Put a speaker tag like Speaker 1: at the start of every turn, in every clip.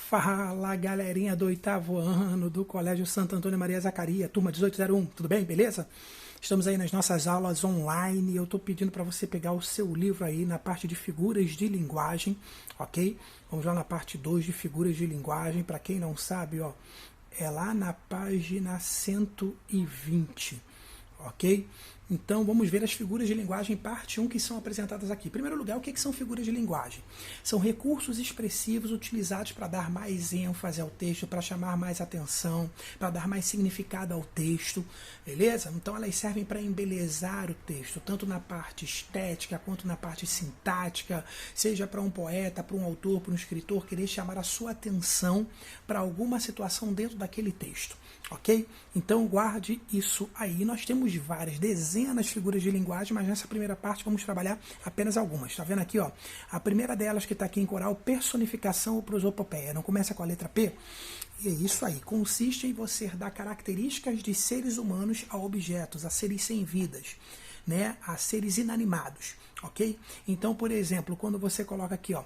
Speaker 1: Fala, galerinha do 8º ano do Colégio Santo Antônio Maria Zacaria, turma 1801, tudo bem, beleza? Estamos aí nas nossas aulas online e eu estou pedindo para você pegar o seu livro aí na parte de figuras de linguagem, ok? Vamos lá na parte 2 de figuras de linguagem, para quem não sabe, ó, é lá na página 120, ok? Então, vamos ver as figuras de linguagem parte 1 que são apresentadas aqui. Em primeiro lugar, o que são figuras de linguagem? São recursos expressivos utilizados para dar mais ênfase ao texto, para chamar mais atenção, para dar mais significado ao texto, beleza? Então, elas servem para embelezar o texto, tanto na parte estética quanto na parte sintática, seja para um poeta, para um autor, para um escritor, querer chamar a sua atenção para alguma situação dentro daquele texto, ok? Então, guarde isso aí. Nós temos várias dezenas de figuras de linguagem, mas nessa primeira parte vamos trabalhar apenas algumas. Tá vendo aqui, ó? A primeira delas que está aqui em coral, personificação ou prosopopeia. Não começa com a letra P? E é isso aí. Consiste em você dar características de seres humanos a objetos, a seres sem vidas, né? A seres inanimados, ok? Então, por exemplo, quando você coloca aqui, ó,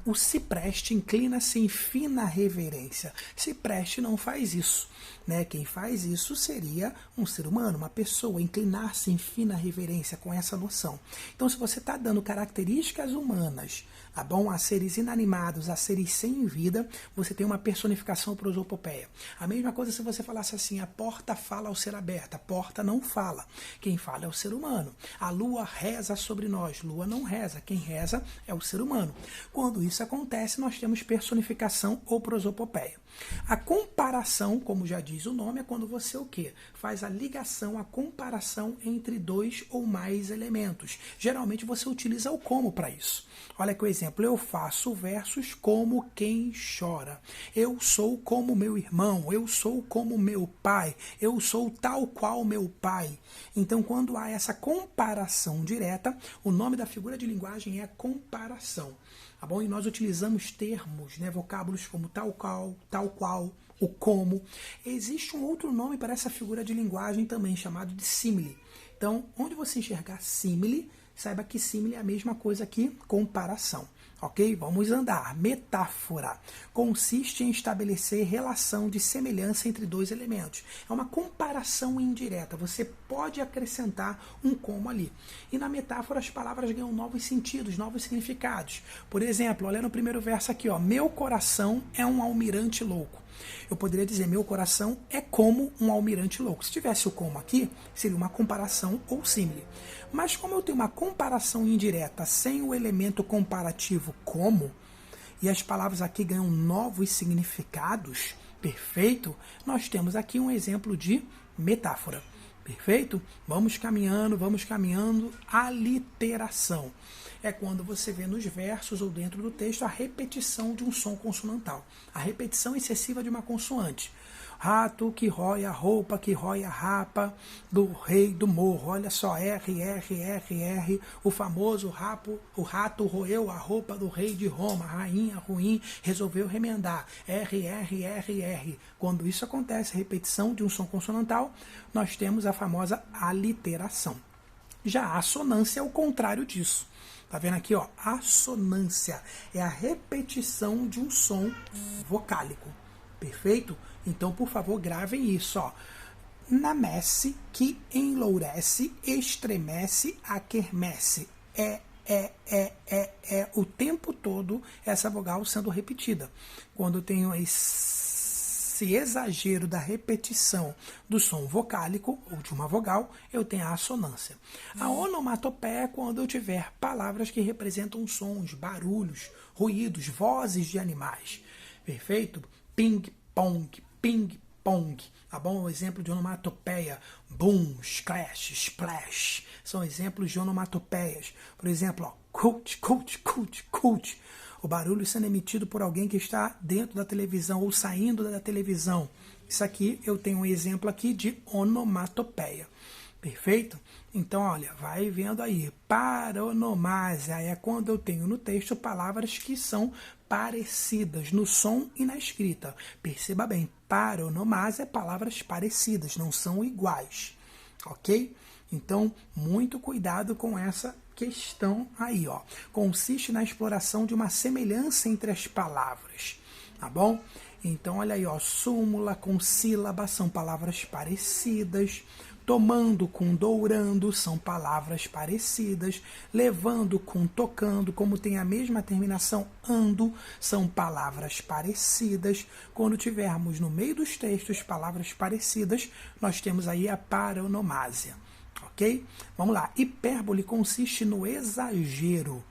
Speaker 1: o cipreste inclina-se em fina reverência. Cipreste não faz isso, né? Quem faz isso seria um ser humano, uma pessoa, inclinar-se em fina reverência com essa noção. Então, se você está dando características humanas, tá bom? A seres inanimados, a seres sem vida, você tem uma personificação prosopopeia. A mesma coisa se você falasse assim, a porta fala ao ser aberta, a porta não fala. Quem fala é o ser humano. A lua reza sobre nós, lua não reza. Quem reza é o ser humano. Quando isso acontece, nós temos personificação ou prosopopeia. A comparação, como já diz o nome, é quando você o quê? Faz a ligação, a comparação entre dois ou mais elementos. Geralmente você utiliza o como para isso. Olha aqui o exemplo, eu faço versos como quem chora. Eu sou como meu irmão, eu sou como meu pai, eu sou tal qual meu pai. Então, quando há essa comparação direta, o nome da figura de linguagem é comparação. Tá bom? E nós utilizamos termos, né, vocábulos como tal qual, o como. Existe um outro nome para essa figura de linguagem também, chamado de símile. Então, onde você enxergar símile, saiba que símile é a mesma coisa que comparação. Ok? Vamos andar. Metáfora consiste em estabelecer relação de semelhança entre dois elementos. É uma comparação indireta. Você pode acrescentar um como ali. E na metáfora as palavras ganham novos sentidos, novos significados. Por exemplo, olha no primeiro verso aqui, ó. Meu coração é um almirante louco. Eu poderia dizer, meu coração é como um almirante louco. Se tivesse o como aqui, seria uma comparação ou símile. Mas como eu tenho uma comparação indireta sem o elemento comparativo como, e as palavras aqui ganham novos significados, perfeito? Nós temos aqui um exemplo de metáfora. Perfeito? Vamos caminhando. Aliteração é quando você vê nos versos ou dentro do texto a repetição de um som consonantal. A repetição excessiva de uma consoante. Rato que rói a roupa, que rói a rapa, do rei do morro. Olha só, R, R, R, R. O famoso o rato roeu a roupa do rei de Roma. Rainha ruim resolveu remendar. R, R, R, R. Quando isso acontece, repetição de um som consonantal, nós temos a famosa aliteração. Já a assonância é o contrário disso. Tá vendo aqui, ó? Assonância é a repetição de um som vocálico. Perfeito? Então, por favor, gravem isso, ó. Na messe que enlourece, estremece a quermesse. O tempo todo essa vogal sendo repetida. Quando eu tenho esse exagero da repetição do som vocálico, ou de uma vogal, eu tenho a assonância. A onomatopeia é quando eu tiver palavras que representam sons, barulhos, ruídos, vozes de animais. Perfeito? Ping-pong, ping-pong. Tá bom? O exemplo de onomatopeia, boom, splash, splash, são exemplos de onomatopeias. Por exemplo, ó, coach, coach, coach, coach. O barulho sendo emitido por alguém que está dentro da televisão ou saindo da televisão. Isso aqui, eu tenho um exemplo aqui de onomatopeia. Perfeito? Então, olha, vai vendo aí. Paronomásia é quando eu tenho no texto palavras que são parecidas no som e na escrita. Perceba bem, paronomásia é palavras parecidas, não são iguais. Ok? Então, muito cuidado com essa questão aí, ó. Consiste na exploração de uma semelhança entre as palavras. tá bom? Então, olha aí, ó, súmula com sílaba são palavras parecidas. Tomando com dourando são palavras parecidas. Levando com tocando, como tem a mesma terminação ando, são palavras parecidas. Quando tivermos no meio dos textos palavras parecidas, nós temos aí a paronomásia. Ok? Vamos lá. Hipérbole consiste no exagero.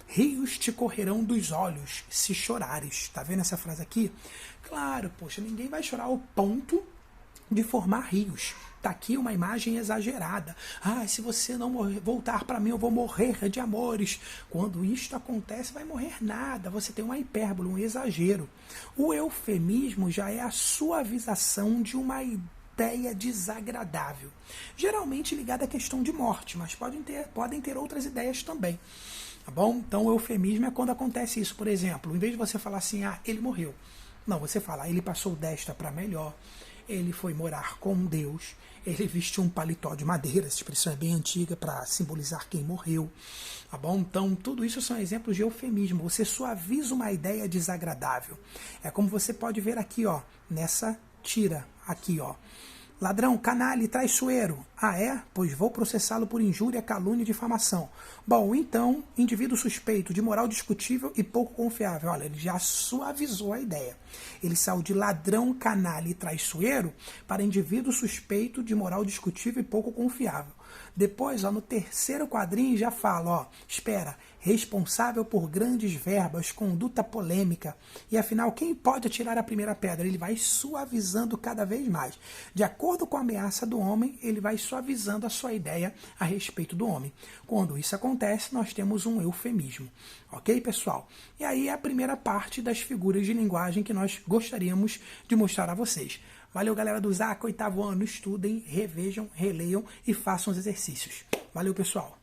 Speaker 1: Rios te correrão dos olhos se chorares. Tá vendo essa frase aqui? Claro, poxa, ninguém vai chorar ao ponto de formar rios. Tá aqui uma imagem exagerada. Ah, se você não voltar para mim, eu vou morrer de amores. Quando isto acontece, vai morrer nada. Você tem uma hipérbole, um exagero. O eufemismo já é a suavização de uma ideia desagradável. Geralmente ligada à questão de morte, mas podem ter outras ideias também. Tá bom? Então, o eufemismo é quando acontece isso. Por exemplo, em vez de você falar assim, ah, ele morreu. Não, você fala, ele passou desta para melhor. Ele foi morar com Deus, ele vestiu um paletó de madeira, essa expressão é bem antiga para simbolizar quem morreu, tá bom? Então, tudo isso são exemplos de eufemismo, você suaviza uma ideia desagradável. É como você pode ver aqui, ó, nessa tira, aqui, ó. Ladrão, canalha e traiçoeiro. Ah, é? Pois vou processá-lo por injúria, calúnia e difamação. Bom, então, indivíduo suspeito de moral discutível e pouco confiável. Olha, ele já suavizou a ideia. Ele saiu de ladrão, canalha e traiçoeiro para indivíduo suspeito de moral discutível e pouco confiável. Depois, ó, no terceiro quadrinho já fala, ó, espera, responsável por grandes verbas, conduta polêmica. E afinal, quem pode atirar a primeira pedra? Ele vai suavizando cada vez mais. De acordo com a ameaça do homem, ele vai suavizando a sua ideia a respeito do homem. Quando isso acontece, nós temos um eufemismo. Ok, pessoal? E aí é a primeira parte das figuras de linguagem que nós gostaríamos de mostrar a vocês. Valeu, galera do ZACA, 8º ano. Estudem, revejam, releiam e façam os exercícios. Valeu, pessoal.